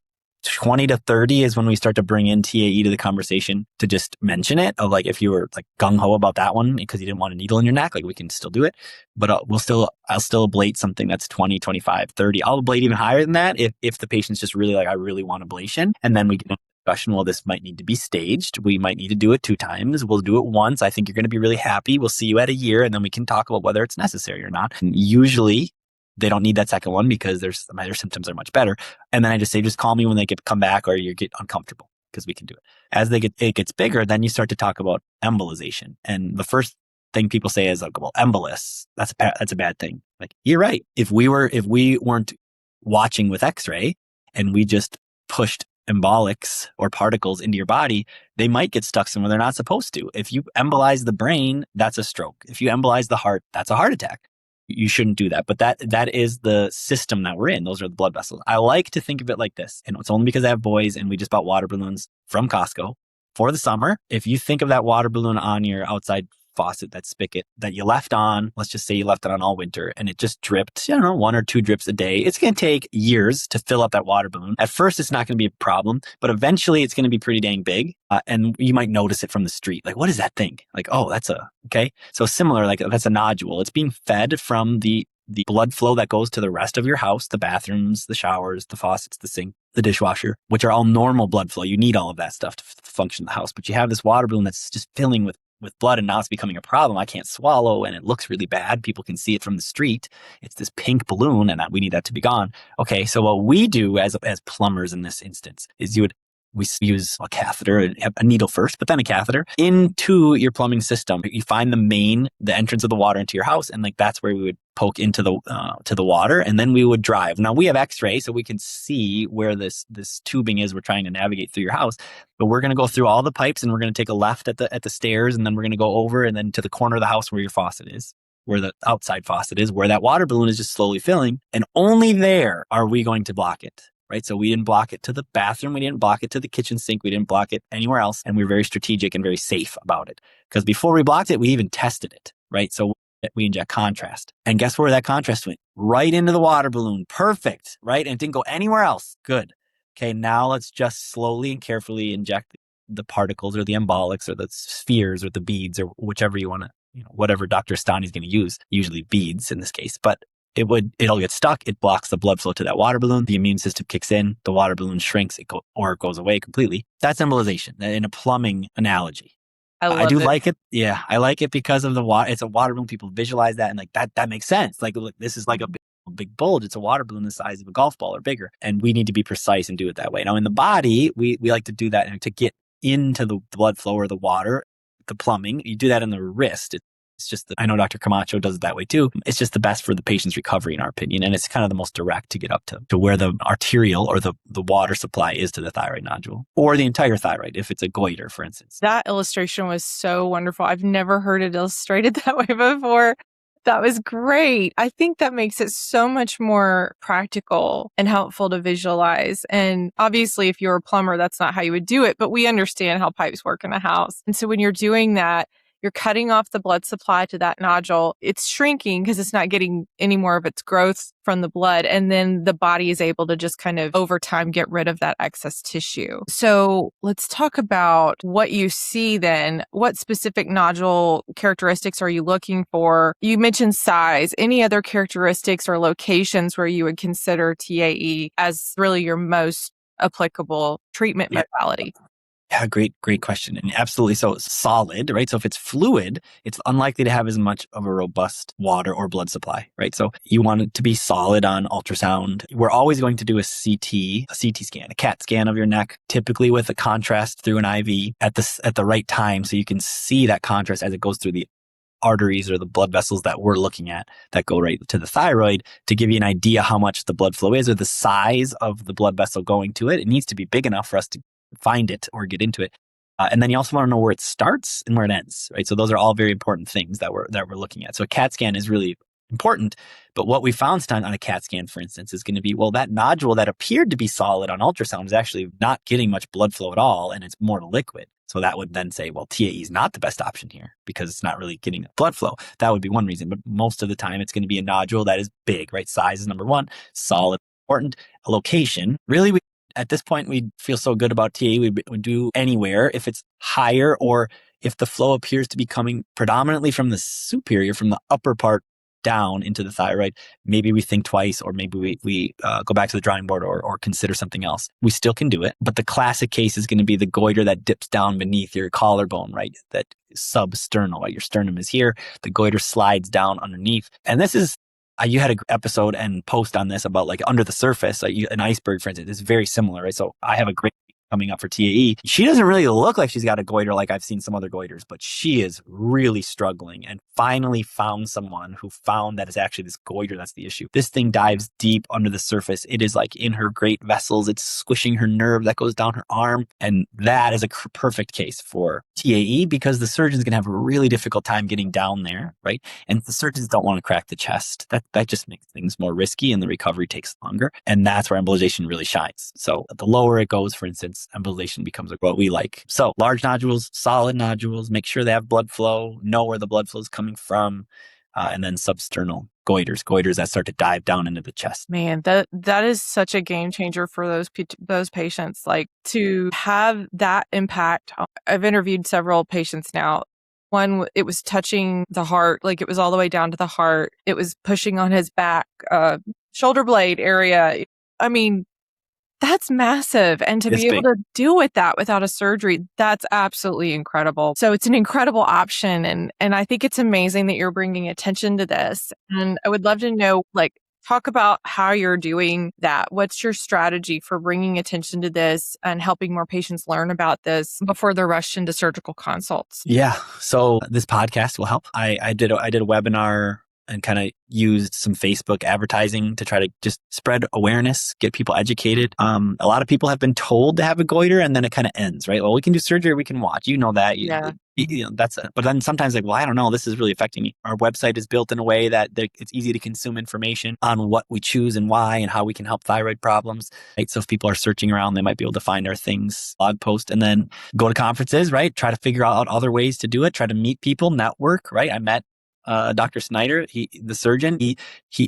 20 to 30 is when we start to bring in TAE to the conversation to just mention it. Of like, if you were like gung-ho about that one because you didn't want a needle in your neck, like we can still do it. But I'll still ablate something that's 20, 25, 30. I'll ablate even higher than that if the patient's just really like, I really want ablation. And then we get into the discussion, well, this might need to be staged. We might need to do it 2 times. We'll do it once. I think you're going to be really happy. We'll see you at a year and then we can talk about whether it's necessary or not. And usually they don't need that second one because their symptoms are much better. And then I just say, just call me when they come back or you get uncomfortable because we can do it. As it gets bigger, then you start to talk about embolization. And the first thing people say is like, well, embolus, that's a bad thing. Like, you're right. If we weren't watching with X-ray and we just pushed embolics or particles into your body, they might get stuck somewhere they're not supposed to. If you embolize the brain, that's a stroke. If you embolize the heart, that's a heart attack. You shouldn't do that. But that is the system that we're in. Those are the blood vessels. I like to think of it like this. And it's only because I have boys and we just bought water balloons from Costco for the summer. If you think of that water balloon on your outside faucet, that spigot that you left on, let's just say you left it on all winter and it just dripped, 1 or 2 drips a day. It's going to take years to fill up that water balloon. At first, it's not going to be a problem, but eventually it's going to be pretty dang big. And you might notice it from the street. Like, what is that thing? Like, oh, okay. So similar, like that's a nodule. It's being fed from the blood flow that goes to the rest of your house, the bathrooms, the showers, the faucets, the sink, the dishwasher, which are all normal blood flow. You need all of that stuff to function in the house. But you have this water balloon that's just filling with blood and now it's becoming a problem. I can't swallow and it looks really bad. People can see it from the street. It's this pink balloon and we need that to be gone. Okay, so what we do as plumbers in this instance is we use a catheter, a needle first, but then a catheter into your plumbing system. You find the entrance of the water into your house, and like that's where we would poke into the water, and then we would drive. Now we have X-ray, so we can see where this tubing is. We're trying to navigate through your house, but we're going to go through all the pipes, and we're going to take a left at the stairs, and then we're going to go over and then to the corner of the house where your faucet is, where the outside faucet is, where that water balloon is just slowly filling, and only there are we going to block it. Right. So we didn't block it to the bathroom. We didn't block it to the kitchen sink. We didn't block it anywhere else. And we were very strategic and very safe about it. Because before we blocked it, we even tested it. Right. So we inject contrast. And guess where that contrast went? Right into the water balloon. Perfect. Right. And it didn't go anywhere else. Good. Okay. Now let's just slowly and carefully inject the particles or the embolics or the spheres or the beads or whichever you want to, whatever Dr. Stani's going to use, usually beads in this case. But it'll get stuck. It blocks the blood flow to that water balloon. The immune system kicks in. The water balloon shrinks. It goes away completely. That's embolization in a plumbing analogy. I do like it. Yeah, I like it because of the water. It's a water balloon. People visualize that and like that makes sense. Like, look, this is like a big bulge. It's a water balloon the size of a golf ball or bigger. And we need to be precise and do it that way. Now in the body, we like to do that and to get into the blood flow or the water, the plumbing. You do that in the wrist. It's just I know Dr. Camacho does it that way too. It's just the best for the patient's recovery, in our opinion. And it's kind of the most direct to get up to where the arterial or the water supply is to the thyroid nodule or the entire thyroid, if it's a goiter, for instance. That illustration was so wonderful. I've never heard it illustrated that way before. That was great. I think that makes it so much more practical and helpful to visualize. And obviously, if you're a plumber, that's not how you would do it, but we understand how pipes work in a house. And so when you're doing that, you're cutting off the blood supply to that nodule. It's shrinking because it's not getting any more of its growth from the blood. And then the body is able to just kind of over time get rid of that excess tissue. So let's talk about what you see then. What specific nodule characteristics are you looking for? You mentioned size. Any other characteristics or locations where you would consider TAE as really your most applicable treatment modality? Yeah, great question. And absolutely. So solid, right? So if it's fluid, it's unlikely to have as much of a robust water or blood supply, right? So you want it to be solid on ultrasound. We're always going to do a CT scan, a CAT scan of your neck, typically with a contrast through an IV at the right time. So you can see that contrast as it goes through the arteries or the blood vessels that we're looking at that go right to the thyroid to give you an idea how much the blood flow is or the size of the blood vessel going to it. It needs to be big enough for us to find it or get into it. And then you also want to know where it starts and where it ends, right? So those are all very important things that we're looking at. So a CAT scan is really important. But what we found on a CAT scan, for instance, is going to be, well, that nodule that appeared to be solid on ultrasound is actually not getting much blood flow at all, and it's more liquid. So that would then say, well, TAE is not the best option here because it's not really getting blood flow. That would be one reason. But most of the time, it's going to be a nodule that is big, right? Size is number one. Solid, important. A location. Really, at this point, we feel so good about TAE, we would do anywhere. If it's higher or if the flow appears to be coming predominantly from the superior, from the upper part down into the thyroid, maybe we think twice, or maybe we go back to the drawing board or consider something else. We still can do it. But the classic case is going to be the goiter that dips down beneath your collarbone, right? That sub-sternal, right? Your sternum is here. The goiter slides down underneath. And this is, you had an episode and post on this about like under the surface, like an iceberg, for instance, is very similar, right? So I have a great coming up for TAE. She doesn't really look like she's got a goiter like I've seen some other goiters, but she is really struggling and finally found someone who found that it's actually this goiter that's the issue. This thing dives deep under the surface. It is like in her great vessels. It's squishing her nerve that goes down her arm. And that is a perfect case for TAE because the surgeon's going to have a really difficult time getting down there, right? And the surgeons don't want to crack the chest. That just makes things more risky and the recovery takes longer. And that's where embolization really shines. So the lower it goes, for instance, embolization becomes what we like. So large nodules, solid nodules, make sure they have blood flow, know where the blood flow is coming from, and then sub-sternal goiters that start to dive down into the chest. Man, that is such a game changer for those patients. Like to have that impact. I've interviewed several patients now. One, it was touching the heart, like it was all the way down to the heart. It was pushing on his back, shoulder blade area. I mean, that's massive. And to be able to deal with that without a surgery, that's absolutely incredible. So it's an incredible option. And I think it's amazing that you're bringing attention to this. And I would love to know, like, talk about how you're doing that. What's your strategy for bringing attention to this and helping more patients learn about this before they're rushed into surgical consults? Yeah. So this podcast will help. I did a webinar and kind of used some Facebook advertising to try to just spread awareness, get people educated. A lot of people have been told to have a goiter and then it kind of ends, right? Well, we can do surgery, we can watch. You know that. Yeah. That's it. But then sometimes like, well, I don't know, this is really affecting me. Our website is built in a way that it's easy to consume information on what we choose and why and how we can help thyroid problems, right? So if people are searching around, they might be able to find our things, blog post, and then go to conferences, right? Try to figure out other ways to do it, try to meet people, network, right? I met Dr. Snyder, the surgeon, he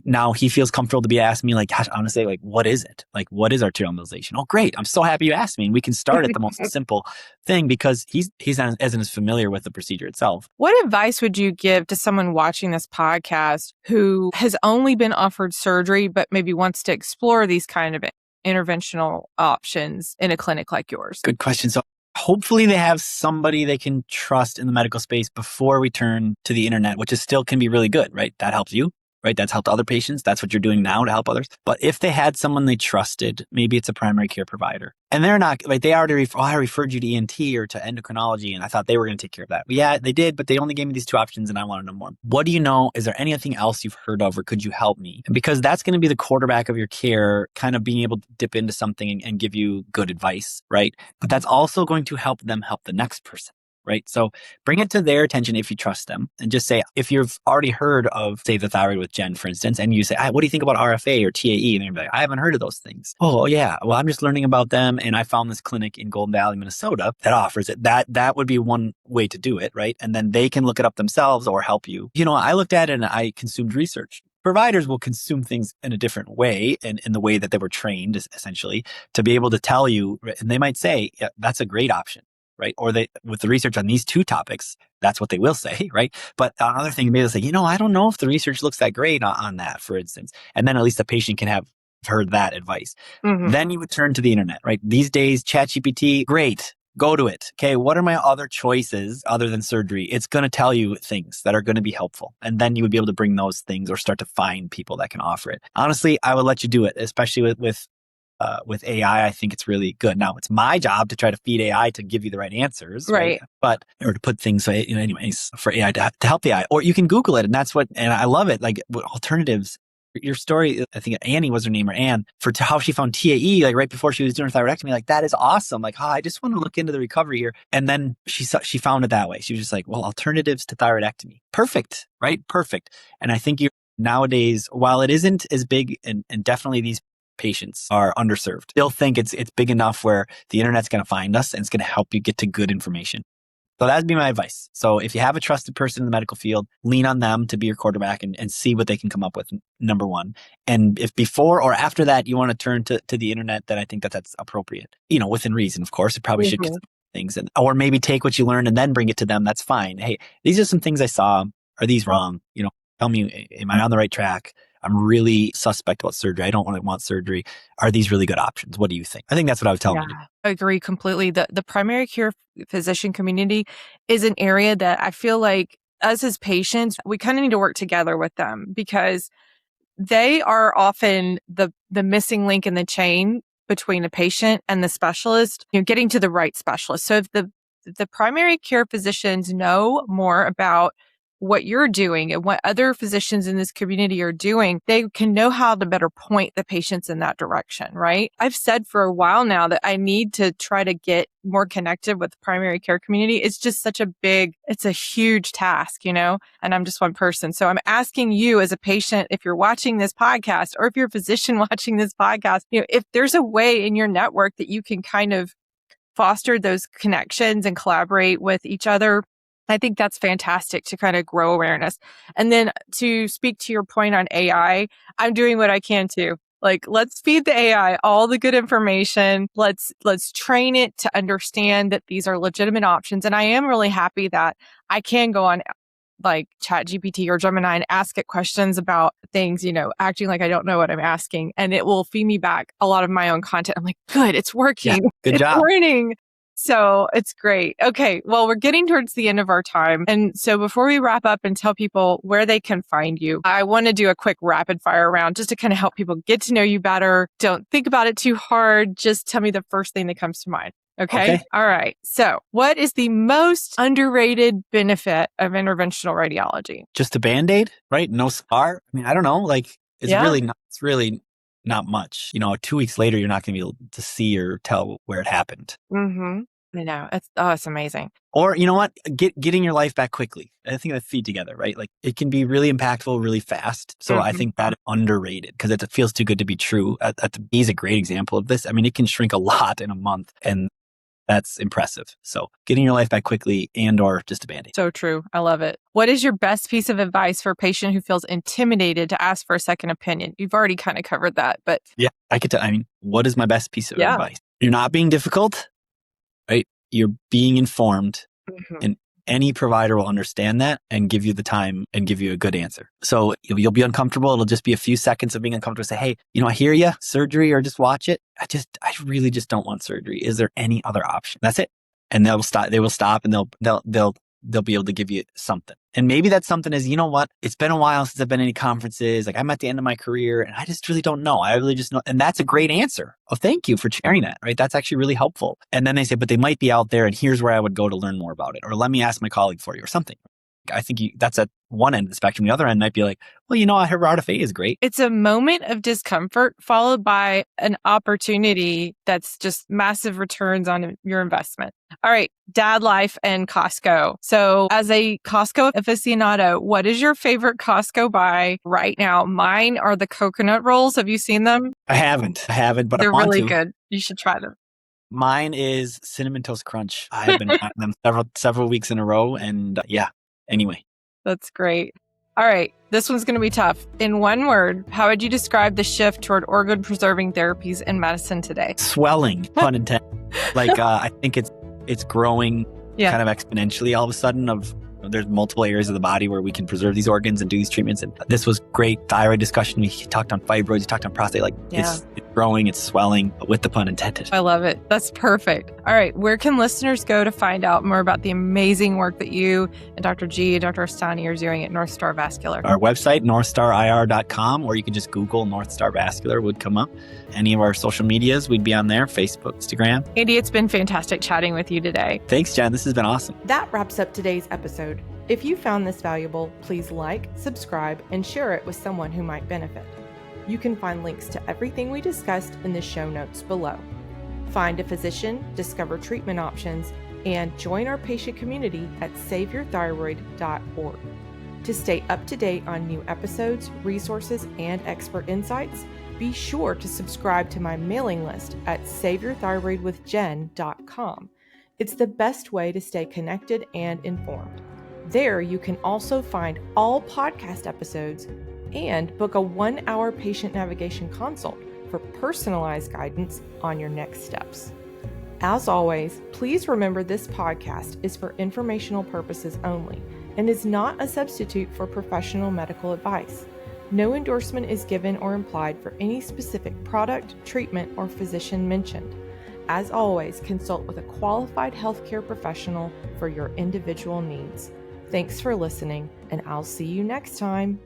now feels comfortable to be asking me, like, gosh, honestly, like, what is it? Like, what is arterial embolization? Oh, great. I'm so happy you asked me. And we can start at the most simple thing because he's not as familiar with the procedure itself. What advice would you give to someone watching this podcast who has only been offered surgery, but maybe wants to explore these kind of interventional options in a clinic like yours? Good question. So hopefully they have somebody they can trust in the medical space before we turn to the internet, which is still can be really good, right? That helps you, right? That's helped other patients. That's what you're doing now to help others. But if they had someone they trusted, maybe it's a primary care provider, and they're not like they already I referred you to ENT or to endocrinology, and I thought they were going to take care of that. But yeah, they did, but they only gave me these two options, and I want to know more. What do you know? Is there anything else you've heard of, or could you help me? Because that's going to be the quarterback of your care, kind of being able to dip into something and give you good advice, right? But that's also going to help them help the next person. right? So bring it to their attention if you trust them, and just say, if you've already heard of Save the Thyroid with Jen, for instance, and you say, what do you think about RFA or TAE? And they're like, I haven't heard of those things. Oh yeah, well, I'm just learning about them, and I found this clinic in Golden Valley, Minnesota that offers it. That would be one way to do it, right? And then they can look it up themselves or help you. I looked at it and I consumed research. Providers will consume things in a different way, and in the way that they were trained, essentially, to be able to tell you, and they might say, yeah, that's a great option. Right? Or with the research on these two topics, that's what they will say, right? But on other things, maybe they'll say, I don't know if the research looks that great on that, for instance. And then at least the patient can have heard that advice. Mm-hmm. Then you would turn to the internet, right? These days, ChatGPT, great. Go to it. Okay. What are my other choices other than surgery? It's going to tell you things that are going to be helpful. And then you would be able to bring those things or start to find people that can offer it. Honestly, I would let you do it, especially with AI. I think it's really good. Now, it's my job to try to feed AI to give you the right answers, right? Or to put things, anyways, for AI to help the AI. Or you can Google it, and I love it. Like alternatives. Your story, I think Annie was her name, or Anne, for how she found TAE, like right before she was doing her thyroidectomy. Like, that is awesome. Like, I just want to look into the recovery here. And then she found it that way. She was just like, well, alternatives to thyroidectomy. Perfect, right? Perfect. And I think nowadays, while it isn't as big, and definitely these patients are underserved, they'll think it's big enough where the internet's going to find us and it's going to help you get to good information. So that'd be my advice. So if you have a trusted person in the medical field, lean on them to be your quarterback and see what they can come up with, number one. And if before or after that you want to turn to the internet, then I think that's appropriate. Within reason, of course. It probably should get things, or maybe take what you learned and then bring it to them. That's fine. Hey, these are some things I saw. Are these wrong? Tell me, am I on the right track? I'm really suspect about surgery. I don't want surgery. Are these really good options? What do you think? I think that's what I would tell them to do. I agree completely. The primary care physician community is an area that I feel like us as patients, we kind of need to work together with them, because they are often the missing link in the chain between a patient and the specialist, getting to the right specialist. So if the primary care physicians know more about what you're doing and what other physicians in this community are doing, they can know how to better point the patients in that direction, right? I've said for a while now that I need to try to get more connected with the primary care community. It's just it's a huge task, and I'm just one person. So I'm asking you as a patient, if you're watching this podcast, or if you're a physician watching this podcast, if there's a way in your network that you can kind of foster those connections and collaborate with each other, I think that's fantastic to kind of grow awareness. And then to speak to your point on AI, I'm doing what I can too. Like, let's feed the AI all the good information. Let's train it to understand that these are legitimate options. And I am really happy that I can go on like ChatGPT or Gemini and ask it questions about things, acting like I don't know what I'm asking. And it will feed me back a lot of my own content. I'm like, good, it's working. Yeah, good job. It's learning. So it's great. Okay. Well, we're getting towards the end of our time. And so before we wrap up and tell people where they can find you, I want to do a quick rapid fire round just to kind of help people get to know you better. Don't think about it too hard. Just tell me the first thing that comes to mind. Okay. All right. So what is the most underrated benefit of interventional radiology? Just a Band-Aid, right? No scar. I mean, I don't know. Like, it's really not much. 2 weeks later, you're not going to be able to see or tell where it happened. Mm-hmm. I know. It's amazing. Or you know what? Getting your life back quickly. I think that feed together, right? Like, it can be really impactful, really fast. So I think that underrated, because it feels too good to be true. He's a great example of this. I mean, it can shrink a lot in a month, and that's impressive. So getting your life back quickly or just a Band-Aid. So true. I love it. What is your best piece of advice for a patient who feels intimidated to ask for a second opinion? You've already kind of covered that, but yeah, I could tell. I mean, what is my best piece of advice? You're not being difficult, right? You're being informed, and any provider will understand that and give you the time and give you a good answer. So you'll be uncomfortable. It'll just be a few seconds of being uncomfortable. Say, hey, I hear you, surgery, or just watch it. I really just don't want surgery. Is there any other option? That's it. And they will stop and they'll be able to give you something. And maybe that something is, what? It's been a while since I've been to any conferences. Like, I'm at the end of my career and I just really don't know. I really just know. And that's a great answer. Oh, thank you for sharing that, right? That's actually really helpful. And then they say, but they might be out there and here's where I would go to learn more about it. Or let me ask my colleague for you or something. I think that's at one end of the spectrum. The other end might be like, well, I heard RFA is great. It's a moment of discomfort followed by an opportunity that's just massive returns on your investment. All right, dad life and Costco. So as a Costco aficionado, what is your favorite Costco buy right now? Mine are the coconut rolls. Have you seen them? I haven't, but They're I want really to. good. You should try them. Mine is Cinnamon Toast Crunch. I've been having them several weeks in a row. And anyway. That's great. All right. This one's going to be tough. In one word, how would you describe the shift toward organ preserving therapies in medicine today? Swelling, pun intended. I think it's growing kind of exponentially all of a sudden there's multiple areas of the body where we can preserve these organs and do these treatments. And this was great thyroid discussion. We talked on fibroids, we talked on prostate. It's growing, it's swelling, with the pun intended. I love it. That's perfect. All right. Where can listeners go to find out more about the amazing work that you and Dr. G and Dr. Astani are doing at North Star Vascular? Our website, northstarir.com, or you can just Google North Star Vascular would come up. Any of our social medias, we'd be on there, Facebook, Instagram. Andy, it's been fantastic chatting with you today. Thanks, Jen. This has been awesome. That wraps up today's episode. If you found this valuable, please like, subscribe, and share it with someone who might benefit. You can find links to everything we discussed in the show notes below. Find a physician, discover treatment options, and join our patient community at saveyourthyroid.org. To stay up to date on new episodes, resources, and expert insights, be sure to subscribe to my mailing list at saveyourthyroidwithjen.com. It's the best way to stay connected and informed. There, you can also find all podcast episodes and book a 1-hour patient navigation consult for personalized guidance on your next steps. As always, please remember this podcast is for informational purposes only and is not a substitute for professional medical advice. No endorsement is given or implied for any specific product, treatment, or physician mentioned. As always, consult with a qualified healthcare professional for your individual needs. Thanks for listening, and I'll see you next time.